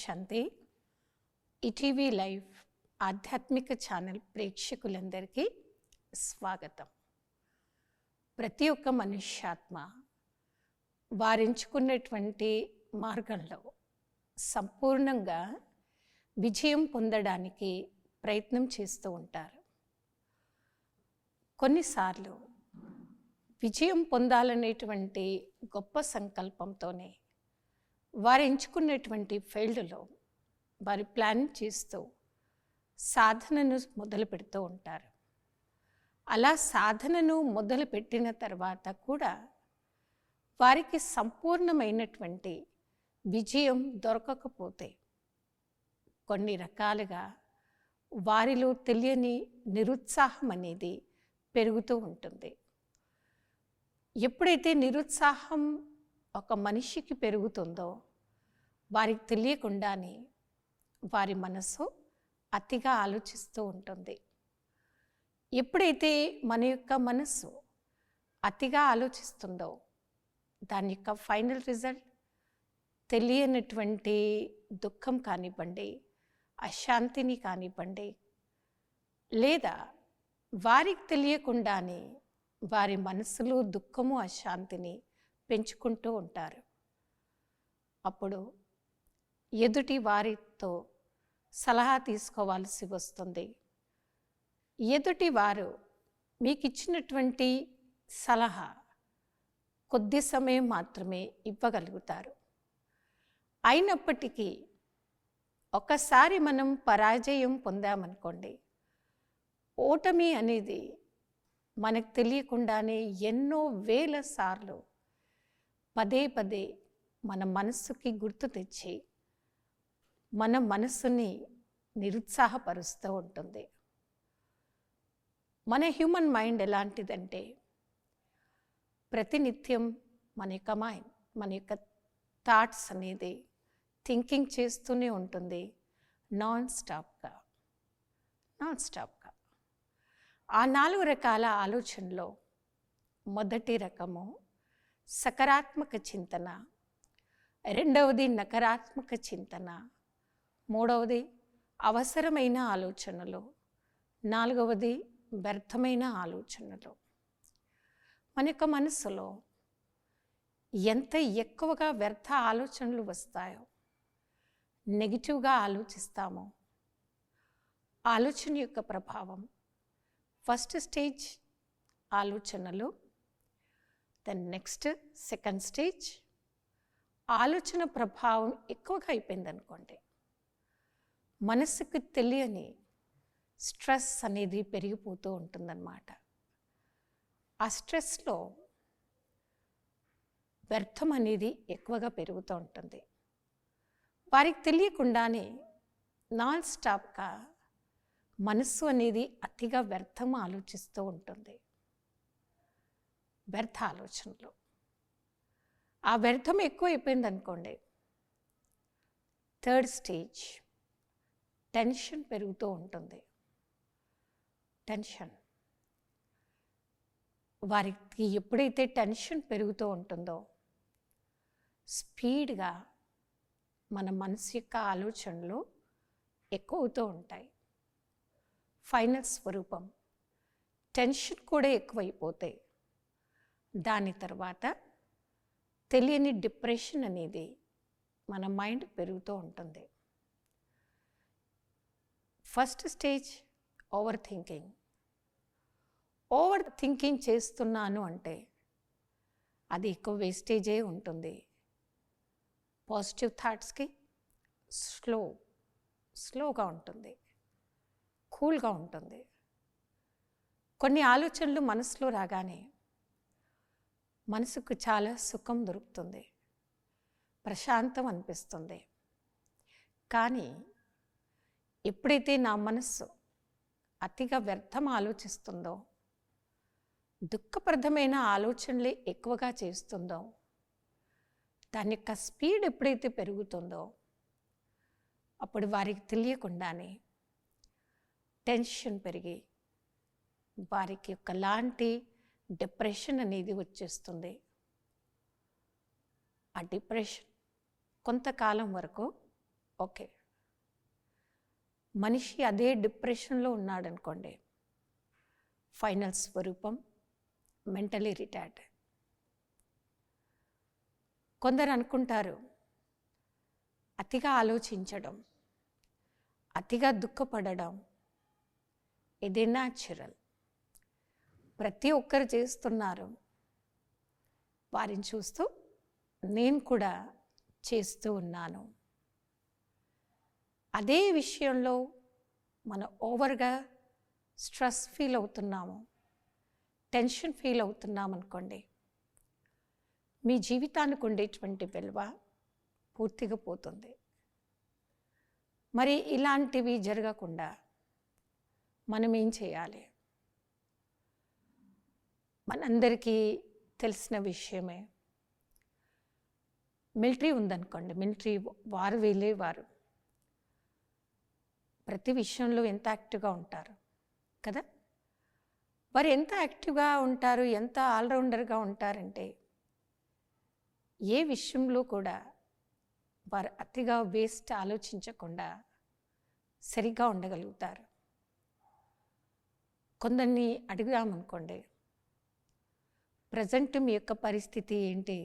శాంతి. ETV live ఆధ్యాత్మిక channel ప్రేక్షకులందరికీ స్వాగతం. ప్రతి ఒక్క మనుష్యాత్మ వారించుకున్నటువంటి మార్గంలో సంపూర్ణంగా విజయం పొందడానికి ప్రయత్నం చేస్తూ ఉంటారు. కొన్నిసార్లు విజయం పొందాలనేటువంటి గొప్ప సంకల్పంతోనే వారు ఎంచుకున్నటువంటి ఫీల్డ్లో వారి ప్లాన్ చేస్తూ సాధనను మొదలు పెడుతూ ఉంటారు. అలా సాధనను మొదలుపెట్టిన తర్వాత కూడా వారికి సంపూర్ణమైనటువంటి విజయం దొరకకపోతే కొన్ని రకాలుగా వారిలో తెలియని నిరుత్సాహం అనేది పెరుగుతూ ఉంటుంది. ఎప్పుడైతే నిరుత్సాహం ఒక మనిషికి పెరుగుతుందో వారికి తెలియకుండానే వారి మనసు అతిగా ఆలోచిస్తూ ఉంటుంది. ఎప్పుడైతే మన యొక్క మనసు అతిగా ఆలోచిస్తుందో దాని యొక్క ఫైనల్ రిజల్ట్ తెలియనటువంటి దుఃఖం కానివ్వండి, అశాంతిని కానివ్వండి, లేదా వారికి తెలియకుండానే వారి మనసులో దుఃఖము అశాంతిని పెంచుకుంటూ ఉంటారు. అప్పుడు ఎదుటి వారితో సలహా తీసుకోవాల్సి వస్తుంది. ఎదుటి వారు మీకు ఇచ్చినటువంటి సలహా కొద్ది సమయం మాత్రమే ఇవ్వగలుగుతారు. అయినప్పటికీ ఒకసారి మనం పరాజయం పొందామనుకోండి, ఓటమి అనేది మనకు తెలియకుండానే ఎన్నో వేల సార్లు పదే పదే మన మనస్సుకి గుర్తు తెచ్చి మన మనస్సుని నిరుత్సాహపరుస్తూ ఉంటుంది. మన హ్యూమన్ మైండ్ ఎలాంటిదంటే ప్రతినిత్యం మన యొక్క థాట్స్ అనేది థింకింగ్ చేస్తూనే ఉంటుంది నాన్ స్టాప్గా. ఆ 4 రకాల ఆలోచనలో మొదటి రకము సకారాత్మక చింతన, రెండవది నకారాత్మక చింతన, మూడవది అవసరమైన ఆలోచనలు, నాలుగవది వ్యర్థమైన ఆలోచనలు. మన యొక్క మనసులో ఎంత ఎక్కువగా వ్యర్థ ఆలోచనలు వస్తాయో, నెగిటివ్గా ఆలోచిస్తామో, ఆలోచన యొక్క ప్రభావం ఫస్ట్ స్టేజ్ ఆలోచనలు, దెన్ నెక్స్ట్ సెకండ్ స్టేజ్ ఆలోచన ప్రభావం ఎక్కువగా అయిపోయిందనుకోండి, మనసుకు తెలియని స్ట్రెస్ అనేది పెరిగిపోతూ ఉంటుందన్నమాట. ఆ స్ట్రెస్లో వ్యర్థం అనేది ఎక్కువగా పెరుగుతూ ఉంటుంది. వారికి తెలియకుండానే నాన్ స్టాప్గా మనస్సు అనేది అతిగా వ్యర్థం ఆలోచిస్తూ ఉంటుంది. వ్యర్థ ఆలోచనలు, ఆ వ్యర్థం ఎక్కువైపోయింది అనుకోండి, థర్డ్ స్టేజ్ టెన్షన్ పెరుగుతూ ఉంటుంది. టెన్షన్ వారికి ఎప్పుడైతే టెన్షన్ పెరుగుతూ ఉంటుందో స్పీడ్గా మన మనసు యొక్క ఆలోచనలు ఎక్కువ అవుతూ ఉంటాయి. ఫైనల్ స్వరూపం టెన్షన్ కూడా ఎక్కువైపోతే దాని తర్వాత తెలియని డిప్రెషన్ అనేది మన మైండ్ పెరుగుతూ ఉంటుంది. ఫస్ట్ స్టేజ్ ఓవర్ థింకింగ్ చేస్తున్నాను అంటే అది ఎక్కువ వేస్టేజే ఉంటుంది. పాజిటివ్ థాట్స్కి స్లోగా ఉంటుంది, కూల్గా ఉంటుంది. కొన్ని ఆలోచనలు మనసులో రాగానే మనసుకు చాలా సుఖం దొరుకుతుంది, ప్రశాంతం అనిపిస్తుంది. కానీ ఎప్పుడైతే నా మనస్సు అతిగా వ్యర్థం ఆలోచిస్తుందో, దుఃఖప్రదమైన ఆలోచనలే ఎక్కువగా చేస్తుందో, దాని యొక్క స్పీడ్ ఎప్పుడైతే పెరుగుతుందో అప్పుడు వారికి తెలియకుండానే టెన్షన్ పెరిగి వారికి ఒకలాంటి డిప్రెషన్ అనేది వచ్చేస్తుంది. ఆ డిప్రెషన్ కొంతకాలం వరకు ఓకే, మనిషి అదే డిప్రెషన్లో ఉన్నాడనుకోండి, ఫైనల్ స్వరూపం మెంటలీ రిటార్డ్. కొందరు అనుకుంటారు అతిగా ఆలోచించడం, అతిగా దుఃఖపడడం ఇది న్యాచురల్, ప్రతి ఒక్కరు చేస్తున్నారు, వారిని చూస్తూ నేను కూడా చేస్తూ ఉన్నాను. అదే విషయంలో మనం ఓవర్గా స్ట్రెస్ ఫీల్ అవుతున్నాము, టెన్షన్ ఫీల్ అవుతున్నాం అనుకోండి, మీ జీవితానికి ఉండేటువంటి విలువ పూర్తిగా పోతుంది. మరి ఇలాంటివి జరగకుండా మనం ఏం చేయాలి? మనందరికీ తెలిసిన విషయమే, మిలిటరీ ఉందనుకోండి, మిలిటరీ వారు వెళ్ళేవారు ప్రతి విషయంలో ఎంత యాక్టివ్గా ఉంటారు కదా. వారు ఎంత యాక్టివ్గా ఉంటారు, ఎంత ఆల్రౌండర్గా ఉంటారంటే ఏ విషయంలో కూడా వారు అతిగా వేస్ట్ ఆలోచించకుండా సరిగ్గా ఉండగలుగుతారు. కొందరిని అడుగుదామనుకోండి, ప్రజెంట్ మీ యొక్క పరిస్థితి ఏంటి?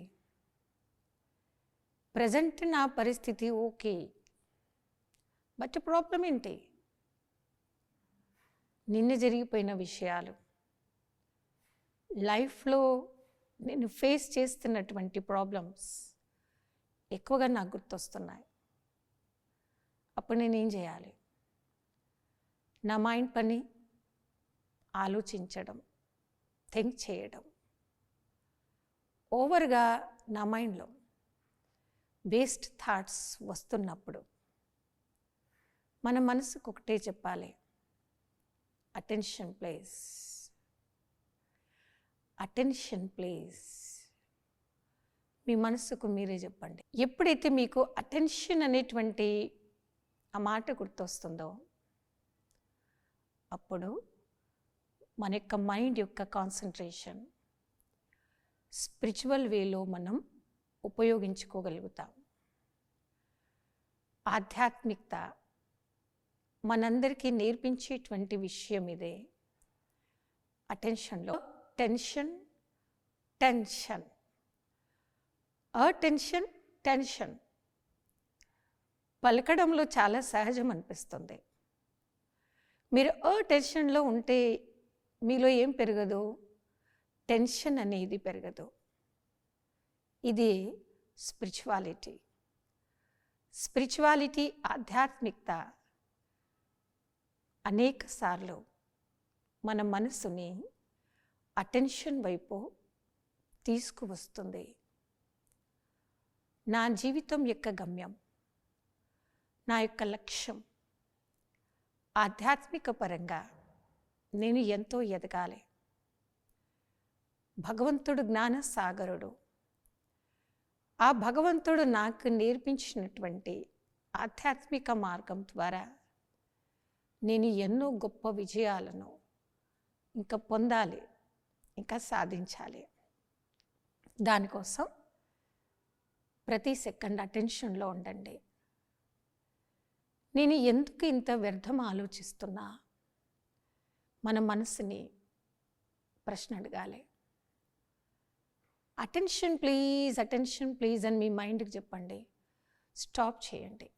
ప్రజెంట్ నా పరిస్థితి ఓకే, బట్ ప్రాబ్లం ఏంటి? నిన్న జరిగిపోయిన విషయాలు, లైఫ్లో నేను ఫేస్ చేస్తున్నటువంటి ప్రాబ్లమ్స్ ఎక్కువగా నాకు గుర్తొస్తున్నాయి. అప్పుడు నేనేం చేయాలి? నా మైండ్ పని ఆలోచించడం, థింక్ చేయడం. ఓవర్గా నా మైండ్లో వేస్ట్ థాట్స్ వస్తున్నప్పుడు మన మనసుకు ఒకటే చెప్పాలి, అటెన్షన్ ప్లీజ్, అటెన్షన్ ప్లీజ్. మీ మనసుకు మీరే చెప్పండి. ఎప్పుడైతే మీకు అటెన్షన్ అనేటువంటి ఆ మాట గుర్తొస్తుందో అప్పుడు మన యొక్క మైండ్ యొక్క కాన్సన్ట్రేషన్ స్పిరిచువల్ వేలో మనం ఉపయోగించుకోగలుగుతాం. ఆధ్యాత్మికత మనందరికీ నేర్పించేటువంటి విషయం ఇదే. అటెన్షన్లో టెన్షన్, టెన్షన్, అటెన్షన్, టెన్షన్ పలకడంలో చాలా సహజం అనిపిస్తుంది. మీరు అటెన్షన్లో ఉంటే మీలో ఏం పెరగదు? టెన్షన్ అనేది పెరగదు. ఇది స్పిరిచువాలిటీ. స్పిరిచువాలిటీ, ఆధ్యాత్మికత అనేక సార్లు మన మనసుని అటెన్షన్ వైపు తీసుకువస్తుంది. నా జీవితం యొక్క గమ్యం, నా యొక్క లక్ష్యం ఆధ్యాత్మిక పరంగా నేను ఎంతో ఎదగాలి. భగవంతుడు జ్ఞానసాగరుడు. ఆ భగవంతుడు నాకు నేర్పించినటువంటి ఆధ్యాత్మిక మార్గం ద్వారా నేను ఎన్నో గొప్ప విజయాలను ఇంకా పొందాలి, ఇంకా సాధించాలి. దానికోసం ప్రతి సెకండ్ అటెన్షన్లో ఉండండి. నేను ఎందుకు ఇంత వ్యర్థం ఆలోచిస్తున్నా? మన మనసుని ప్రశ్న అడగాలి. అటెన్షన్ ప్లీజ్ అని మీ మైండ్కి చెప్పండి. స్టాప్ చేయండి.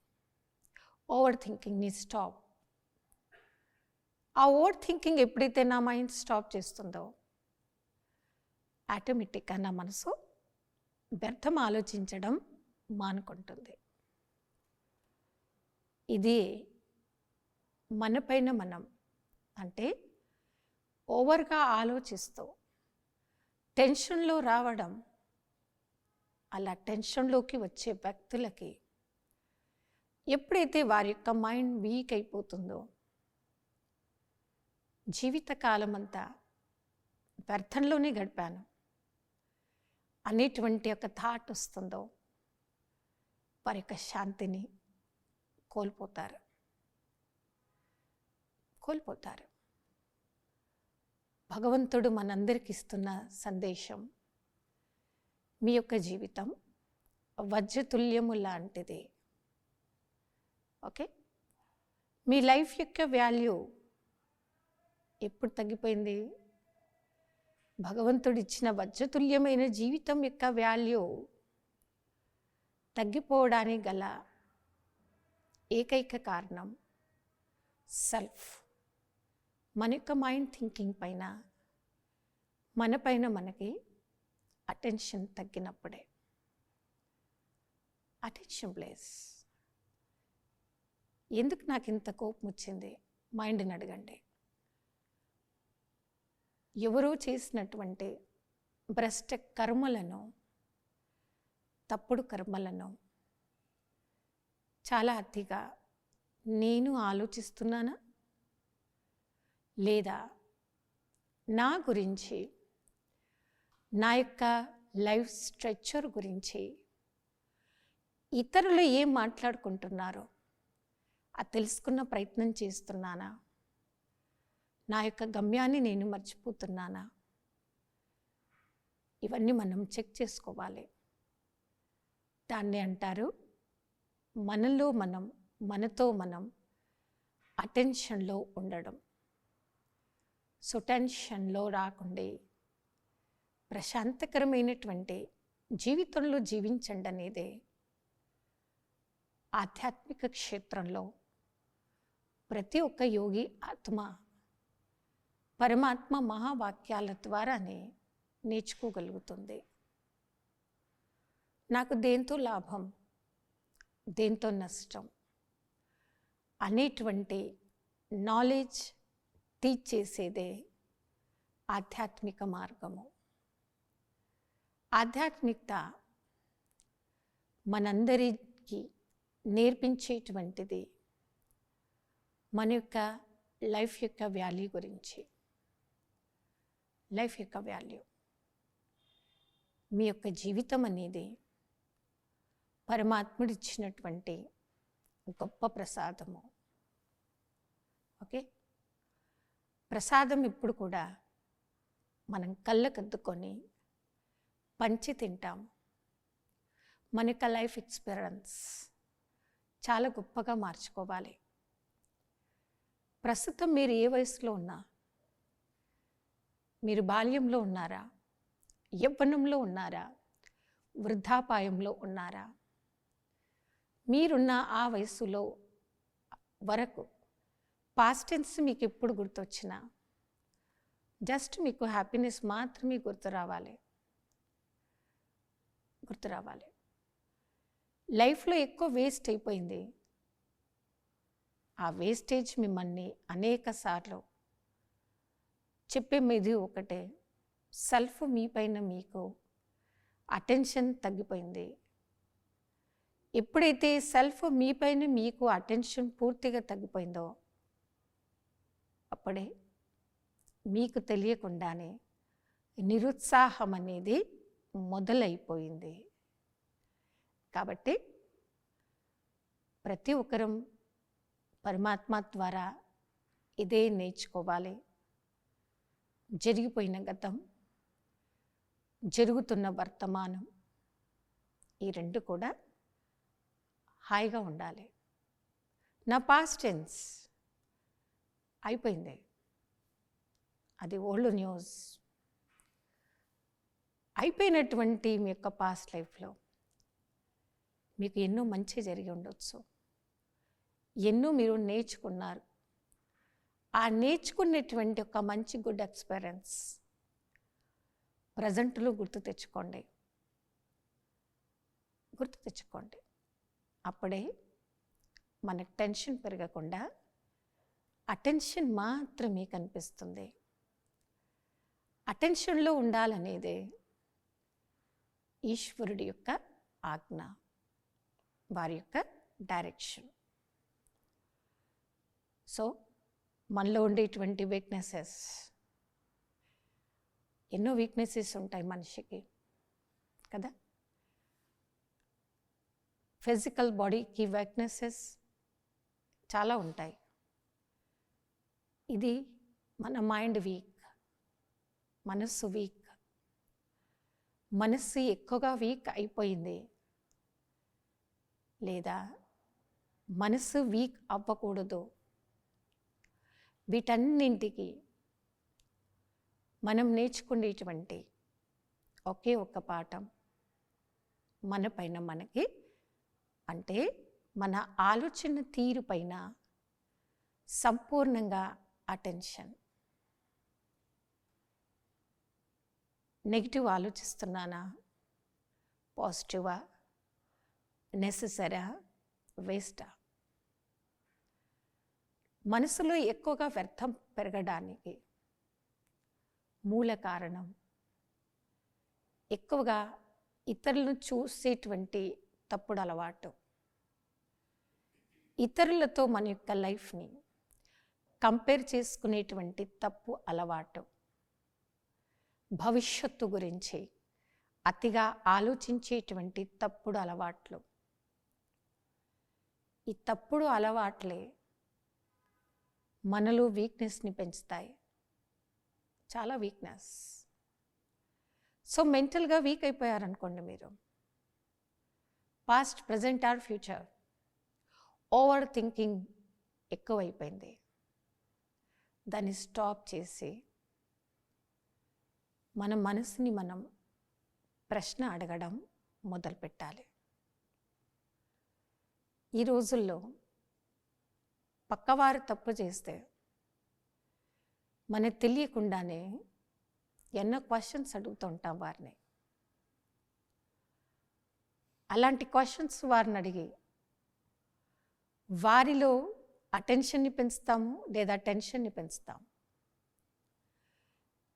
ఓవర్ థింకింగ్ని స్టాప్. ఆ ఓవర్ థింకింగ్ ఎప్పుడైతే నా మైండ్ స్టాప్ చేస్తుందో ఆటోమేటిక్గా నా మనసు వ్యర్థం ఆలోచించడం మానుకుంటుంది. ఇది మనపైన మనం, అంటే ఓవర్గా ఆలోచిస్తూ టెన్షన్లో రావడం, అలా టెన్షన్లోకి వచ్చే వ్యక్తులకి ఎప్పుడైతే వారి యొక్క మైండ్ వీక్ అయిపోతుందో, జీవితకాలం అంతా వ్యర్థంలోనే గడిపాను అనేటువంటి ఒక థాట్ వస్తుందో, వారి యొక్క శాంతిని కోల్పోతారు. భగవంతుడు మనందరికి ఇస్తున్న సందేశం, మీ యొక్క జీవితం వజ్రతుల్యము లాంటిది. ఓకే, మీ లైఫ్ యొక్క వాల్యూ ఎప్పుడు తగ్గిపోయింది? భగవంతుడిచ్చిన వజ్రతుల్యమైన జీవితం యొక్క వాల్యూ తగ్గిపోవడానికి గల ఏకైక కారణం సెల్ఫ్. మన యొక్క మైండ్ థింకింగ్ పైన, మన పైన మనకి అటెన్షన్ తగ్గినప్పుడే. Attention place. ఎందుకు నాకు ఇంత కోపం వచ్చింది? మైండ్ని అడగండి. ఎవరో చేసినటువంటి భ్రష్ట కర్మలను, తప్పుడు కర్మలను చాలా అతిగా నేను ఆలోచిస్తున్నానా, లేదా నా గురించి, నా యొక్క లైఫ్ స్ట్రక్చర్ గురించి ఇతరులు ఏం మాట్లాడుకుంటున్నారో అది తెలుసుకున్న ప్రయత్నం చేస్తున్నానా? నా యొక్క గమ్యాన్ని నేను మర్చిపోతున్నానా? ఇవన్నీ మనం చెక్ చేసుకోవాలి. దాన్ని అంటారు మనలో మనం, మనతో మనం అటెన్షన్లో ఉండడం. సో టెన్షన్లో రాకుండా ప్రశాంతకరమైనటువంటి జీవితంలో జీవించండి అనేదే ఆధ్యాత్మిక క్షేత్రంలో ప్రతి ఒక్క యోగి ఆత్మ పరమాత్మ మహావాక్యాల ద్వారానే నేర్చుకోగలుగుతుంది. నాకు దేంతో లాభం, దేంతో నష్టం అనేటువంటి నాలెడ్జ్ టీచ్ చేసేదే ఆధ్యాత్మిక మార్గము. ఆధ్యాత్మికత మనందరికీ నేర్పించేటువంటిది మన యొక్క లైఫ్ యొక్క వాల్యూ గురించి. లైఫ్ యొక్క వాల్యూ, మీ యొక్క జీవితం అనేది పరమాత్ముడు ఇచ్చినటువంటి గొప్ప ప్రసాదము. ఓకే, ప్రసాదం ఇప్పుడు కూడా మనం కళ్ళకద్దుకొని పంచి తింటాం. మన యొక్క లైఫ్ ఎక్స్పీరియన్స్ చాలా గొప్పగా మార్చుకోవాలి. ప్రస్తుతం మీరు ఏ వయసులో ఉన్నా, మీరు బాల్యంలో ఉన్నారా, యవ్వనంలో ఉన్నారా, వృద్ధాపాయంలో ఉన్నారా, మీరున్న ఆ వయసులో వరకు పాస్ట్ టెన్స్ మీకు ఎప్పుడు గుర్తొచ్చినా జస్ట్ మీకు హ్యాపీనెస్ మాత్రమే గుర్తు రావాలి. లైఫ్లో ఎక్కువ వేస్ట్ అయిపోయింది. ఆ వేస్టేజ్ మిమ్మల్ని అనేక సార్లు చెప్పే మీది ఒకటే, సెల్ఫ్ మీ పైన మీకు అటెన్షన్ తగ్గిపోయింది. ఎప్పుడైతే సెల్ఫ్ మీ పైన మీకు అటెన్షన్ పూర్తిగా తగ్గిపోయిందో అప్పుడే మీకు తెలియకుండానే నిరుత్సాహం అనేది మొదలైపోయింది. కాబట్టి ప్రతి ఒక్కరం పరమాత్మ ద్వారా ఇదే నేర్చుకోవాలి. జరిగిపోయిన గతం, జరుగుతున్న వర్తమానం, ఈ రెండు కూడా హాయిగా ఉండాలి. నా పాస్ట్ టెన్స్ అయిపోయింది, అది ఓల్డ్ న్యూస్. అయిపోయినటువంటి మీ యొక్క పాస్ట్ లైఫ్లో మీకు ఎన్నో మంచి జరిగి ఉండొచ్చు, ఎన్నో మీరు నేర్చుకున్నారు. ఆ నేర్చుకున్నటువంటి ఒక మంచి గుడ్ ఎక్స్పీరియన్స్ ప్రజెంట్లో గుర్తు తెచ్చుకోండి. అప్పుడే మనకు టెన్షన్ పెరగకుండా అటెన్షన్ మాత్రమే కనిపిస్తుంది. అటెన్షన్లో ఉండాలనేదే ఈశ్వరుడి యొక్క ఆజ్ఞ, వారి యొక్క డైరెక్షన్. సో మనలో ఉండేటువంటి వీక్నెసెస్, ఎన్నో వీక్నెసెస్ ఉంటాయి మనిషికి కదా. ఫిజికల్ బాడీకి వీక్నెసెస్ చాలా ఉంటాయి. ఇది మన మైండ్ వీక్, మనస్సు వీక్. మనస్సు ఎక్కువగా వీక్ అయిపోయింది, లేదా మనసు వీక్ అవ్వకూడదు. వీటన్నింటికి మనం నేర్చుకునేటువంటి ఒకే ఒక్క పాఠం మన పైన మనకి, అంటే మన ఆలోచన తీరు పైన సంపూర్ణంగా అటెన్షన్. నెగిటివ్ ఆలోచిస్తున్నానా, పాజిటివా, నెససరా, వేస్టా? మనసులో ఎక్కువగా వ్యర్థం పెరగడానికి మూల కారణం ఎక్కువగా ఇతరులను చూసేటువంటి తప్పుడు అలవాటు. ఇతరులతో మన యొక్క లైఫ్ని కంపేర్ చేసుకునేటువంటి తప్పు అలవాటు. భవిష్యత్తు గురించి అతిగా ఆలోచించేటువంటి తప్పుడు అలవాట్లు. ఈ తప్పుడు అలవాట్లే మనలో వీక్నెస్ని పెంచుతాయి, చాలా వీక్నెస్. సో మెంటల్గా వీక్ అయిపోయారనుకోండి మీరు, past, present or future, over thinking ఎక్కువైపోయింది. దాన్ని స్టాప్ చేసి మన మనసుని మనం ప్రశ్న అడగడం మొదలుపెట్టాలి. ఈ రోజుల్లో పక్కవారు తప్పు చేస్తే మనకు తెలియకుండానే ఎన్నో క్వశ్చన్స్ అడుగుతుంటాం వారిని. అలాంటి క్వశ్చన్స్ వారిని అడిగి వారిలో అటెన్షన్ని పెంచుతాము లేదా టెన్షన్ని పెంచుతాము.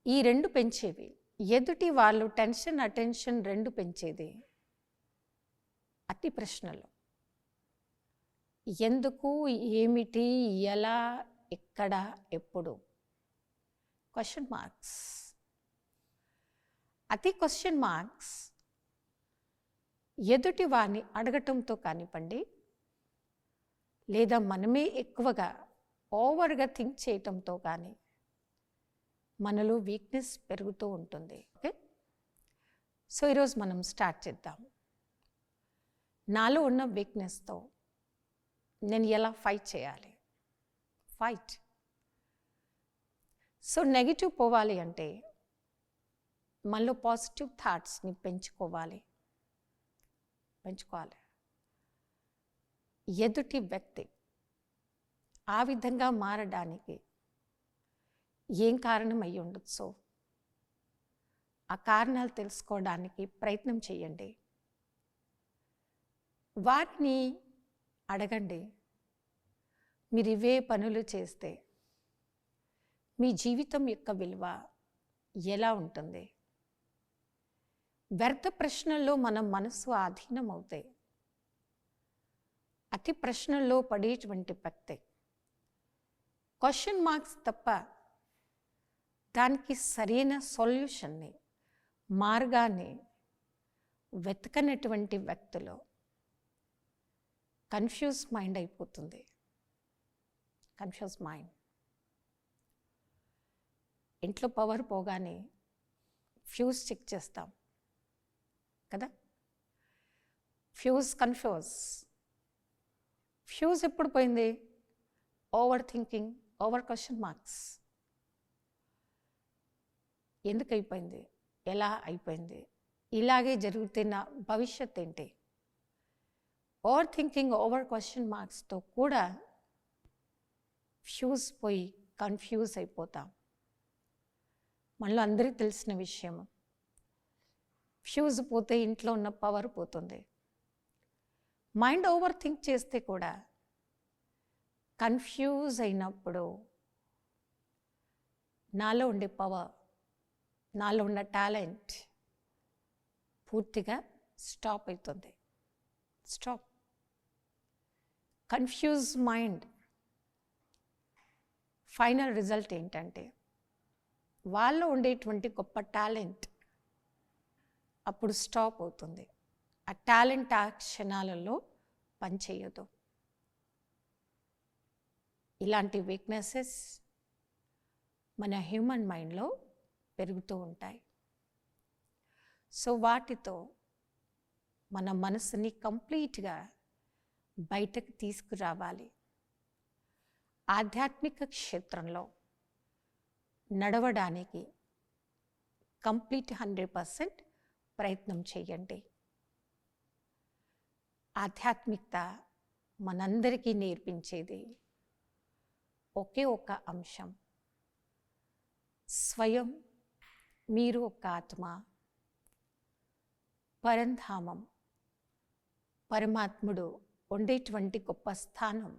ఈ రెండు పెంచేవి, ఎదుటి వాళ్ళు టెన్షన్ అటెన్షన్ రెండు పెంచేది అతి ప్రశ్నలు. ఎందుకు, ఏమిటి, ఎలా, ఎక్కడ, ఎప్పుడు, క్వశ్చన్ మార్క్స్. అతి క్వశ్చన్ మార్క్స్ ఎదుటి వారిని అడగటంతో కానివ్వండి, లేదా మనమే ఎక్కువగా ఓవర్గా థింక్ చేయటంతో కానీ మనలో వీక్నెస్ పెరుగుతూ ఉంటుంది. ఓకే, సో ఈరోజు మనం స్టార్ట్ చేద్దాం. నాలో ఉన్న వీక్నెస్తో నేను ఎలా ఫైట్ చేయాలి? ఫైట్. సో నెగిటివ్ పోవాలి అంటే మనలో పాజిటివ్ థాట్స్ని పెంచుకోవాలి. ఎదుటి వ్యక్తి ఆ విధంగా మారడానికి ఏం కారణం అయి ఉండొచ్చో ఆ కారణాలు తెలుసుకోవడానికి ప్రయత్నం చేయండి. వాటిని అడగండి. మీరు ఇవే పనులు చేస్తే మీ జీవితం యొక్క విలువ ఎలా ఉంటుంది? వ్యర్థ ప్రశ్నల్లో మన మనసు ఆధీనం అవుతాయి. అతి ప్రశ్నల్లో పడేటువంటి వ్యక్తి క్వశ్చన్ మార్క్స్ తప్ప దానికి సరైన సొల్యూషన్ని, మార్గాన్ని వెతకనటువంటి వ్యక్తులు కన్ఫ్యూజ్ మైండ్ అయిపోతుంది. Confuse mind. ఇంట్లో పవర్ పోగానే ఫ్యూజ్ చెక్ చేస్తాం కదా, ఫ్యూజ్ ఎప్పుడు పోయింది? Over thinking, over question marks. ఎందుకు అయిపోయింది? ఎలా అయిపోయింది? ఇలాగే జరుగుతున్న భవిష్యత్ ఏంటి? ఓవర్ థింకింగ్, ఓవర్ క్వశ్చన్ మార్క్స్తో కూడా ఫ్యూజ్ పోయి కన్ఫ్యూజ్ అయిపోతాం. మనలో అందరికీ తెలిసిన విషయం, ఫ్యూజ్ పోతే ఇంట్లో ఉన్న పవర్ పోతుంది. మైండ్ ఓవర్ థింక్ చేస్తే కూడా కన్ఫ్యూజ్ అయినప్పుడు నాలో ఉండే పవర్, నాలో ఉన్న టాలెంట్ పూర్తిగా స్టాప్ అవుతుంది. Stop. Confuse mind final result ఏంటంటే వాళ్ళలో ఉండేటువంటి గొప్ప టాలెంట్ అప్పుడు స్టాప్ అవుతుంది. ఆ టాలెంట్ ఆ క్షణాలలో పనిచేయదు. ఇలాంటి వీక్నెసెస్ మన హ్యూమన్ మైండ్లో పెరుగుతూ ఉంటాయి. సో వాటితో మన మనసుని కంప్లీట్గా బయటకు తీసుకురావాలి. ఆధ్యాత్మిక క్షేత్రంలో నడవడానికి కంప్లీట్ 100% ప్రయత్నం చేయండి. ఆధ్యాత్మికత మనందరికీ నేర్పించేది ఒకే ఒక అంశం. స్వయం మీరు ఒక ఆత్మ, పరంధామం పరమాత్ముడు ఉండేటువంటి గొప్ప స్థానం.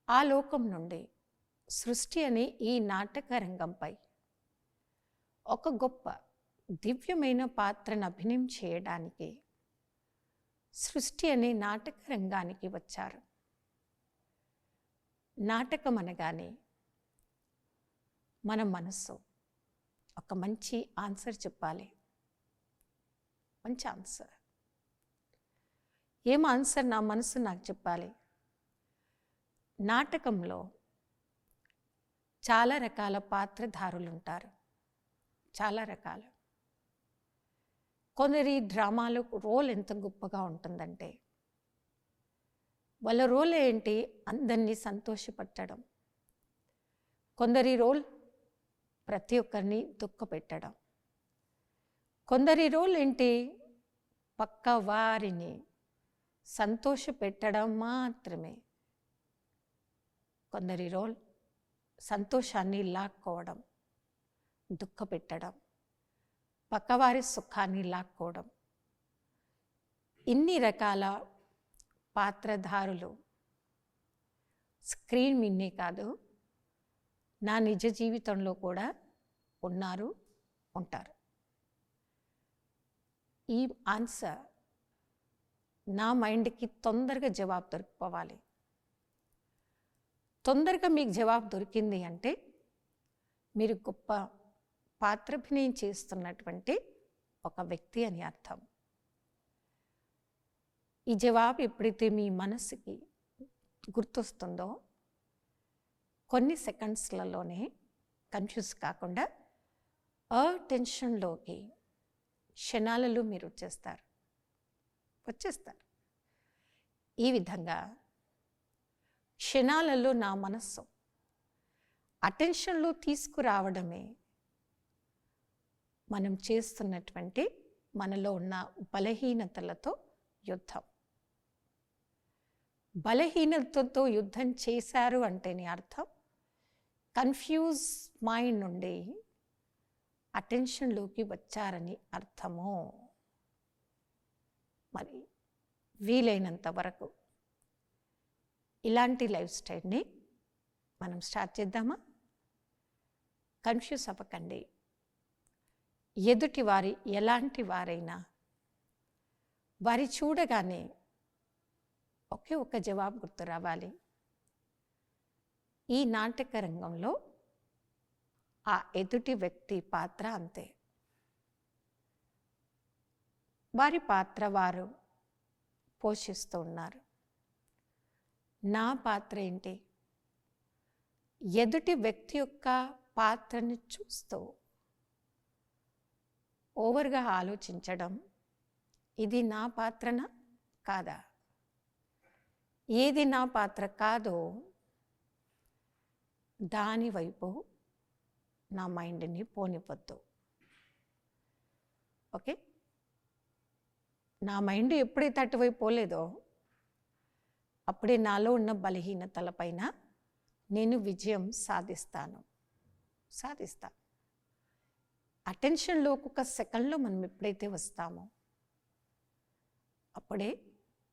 ఆ లోకం నుండి సృష్టి అనే ఈ నాటక రంగంపై ఒక గొప్ప దివ్యమైన పాత్రను అభినయం చేయడానికి సృష్టి అనే నాటక రంగానికి వచ్చారు. నాటకం అనగానే మన మనస్సు ఒక మంచి ఆన్సర్ చెప్పాలి. మంచి ఆన్సర్. ఏం ఆన్సర్ నా మనసు నాకు చెప్పాలి? నాటకంలో చాలా రకాల పాత్రధారులు ఉంటారు. చాలా రకాలు. కొందరి డ్రామాలో రోల్ ఎంత గొప్పగా ఉంటుందంటే వాళ్ళ రోల్ ఏంటి? అందరినీ సంతోషపెట్టడం. కొందరి రోల్ ప్రతి ఒక్కరిని దుఃఖపెట్టడం. కొందరి రోల్ ఏంటి? పక్క వారిని సంతోషపెట్టడం మాత్రమే. కొందరి రోల్ సంతోషాన్ని లాక్కోవడం, దుఃఖపెట్టడం, పక్కవారి సుఖాన్ని లాక్కోవడం. ఇన్ని రకాల పాత్రధారులు స్క్రీన్ మీదనే కాదు, నా నిజ జీవితంలో కూడా ఉన్నారు, ఉంటారు. ఈ ఆన్సర్ నా మైండ్కి తొందరగా జవాబు దొరికిపోవాలి. తొందరగా మీకు జవాబు దొరికింది అంటే మీరు గొప్ప పాత్రాభినయం చేస్తున్నటువంటి ఒక వ్యక్తి అని అర్థం. ఈ జవాబు ఎప్పుడైతే మీ మనసుకి గుర్తొస్తుందో కొన్ని సెకండ్స్లలోనే కన్ఫ్యూజ్ కాకుండా టెన్షన్లోకి క్షణాలలో మీరు వచ్చేస్తారు. ఈ విధంగా క్షణాలలో నా మనస్సు అటెన్షన్లో తీసుకురావడమే మనం చేస్తున్నటువంటి మనలో ఉన్న బలహీనతలతో యుద్ధం. బలహీనతతో యుద్ధం చేశారు అంటేనే అర్థం కన్ఫ్యూజ్ మైండ్ నుండి అటెన్షన్లోకి వచ్చారని అర్థము. మరి వీలైనంత వరకు ఇలాంటి లైఫ్ స్టైల్ని మనం స్టార్ట్ చేద్దామా? కన్ఫ్యూజ్ అవ్వకండి. ఎదుటి వారి ఎలాంటి వారైనా వారి చూడగానే ఒకే ఒక జవాబు గుర్తు రావాలి. ఈ నాటక రంగంలో ఆ ఎదుటి వ్యక్తి పాత్ర అంతే. వారి పాత్ర వారు పోషిస్తూ ఉన్నారు. నా పాత్ర ఏంటి? ఎదుటి వ్యక్తి యొక్క పాత్రని చూస్తూ ఓవర్గా ఆలోచించడం, ఇది నా పాత్రనా కాదా? ఏది నా పాత్ర కాదో దాని వైపు నా మైండ్ని పోనివ్వద్దు. ఓకే? నా మైండ్ ఎప్పుడైతే అటువైపు పోలేదో అప్పుడే నాలో ఉన్న బలహీనతలపైన నేను విజయం సాధిస్తాను. అటెన్షన్లో ఒక్కొక్క సెకండ్లో మనం ఎప్పుడైతే వస్తామో అప్పుడే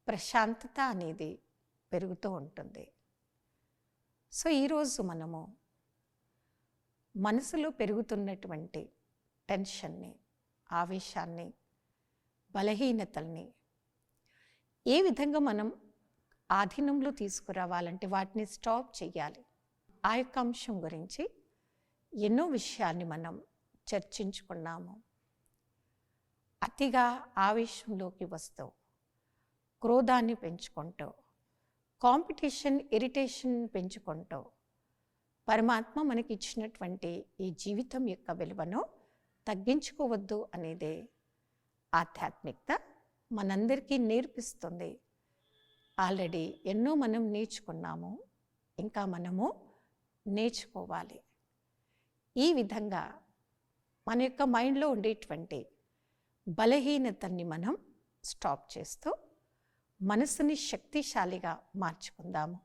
ప్రశాంతత అనేది పెరుగుతూ ఉంటుంది. సో ఈరోజు మనము మనసులో పెరుగుతున్నటువంటి టెన్షన్ని, ఆవేశాన్ని, బలహీనతల్ని ఏ విధంగా మనం ఆధీనంలో తీసుకురావాలంటే వాటిని స్టాప్ చేయాలి. ఆ యొక్క అంశం గురించి ఎన్నో విషయాన్ని మనం చర్చించుకున్నాము. అతిగా ఆవేశంలోకి వస్తూ క్రోధాన్ని పెంచుకుంటూ కాంపిటీషన్, ఇరిటేషన్ పెంచుకుంటూ పరమాత్మ మనకి ఇచ్చినటువంటి ఈ జీవితం యొక్క విలువను తగ్గించుకోవద్దు అనేదే ఆధ్యాత్మికత మనందరికీ నేర్పిస్తుంది. ఆల్రెడీ ఎన్నో మనం నేర్చుకున్నాము, ఇంకా మనము నేర్చుకోవాలి. ఈ విధంగా మన యొక్క మైండ్లో ఉండేటువంటి బలహీనతని మనం స్టాప్ చేస్తూ మనసుని శక్తిశాలిగా మార్చుకుందాము.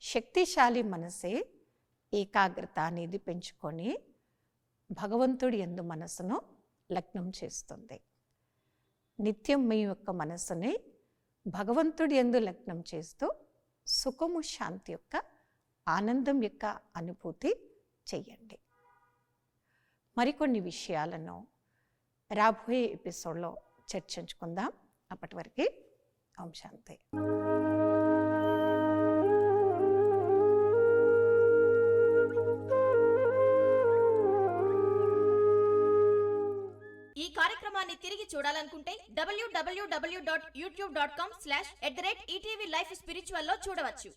శక్తిశాలి మనసే ఏకాగ్రత అనేది పెంచుకొని భగవంతుడి యందు మనసును లగ్నం చేస్తుంది. నిత్యం మీ యొక్క మనసుని భగవంతుడి యందు లగ్నం చేస్తూ సుఖము, శాంతి యొక్క, ఆనందం యొక్క అనుభూతి చెయ్యండి. మరికొన్ని విషయాలను రాబోయే ఎపిసోడ్లో చర్చించుకుందాం. అప్పటి వరకు ఓం శాంతి. ఈ కార్యక్రమాన్ని తిరిగి చూడాలనుకుంటే www.youtube.com/ETV Life Spiritual లో చూడవచ్చు.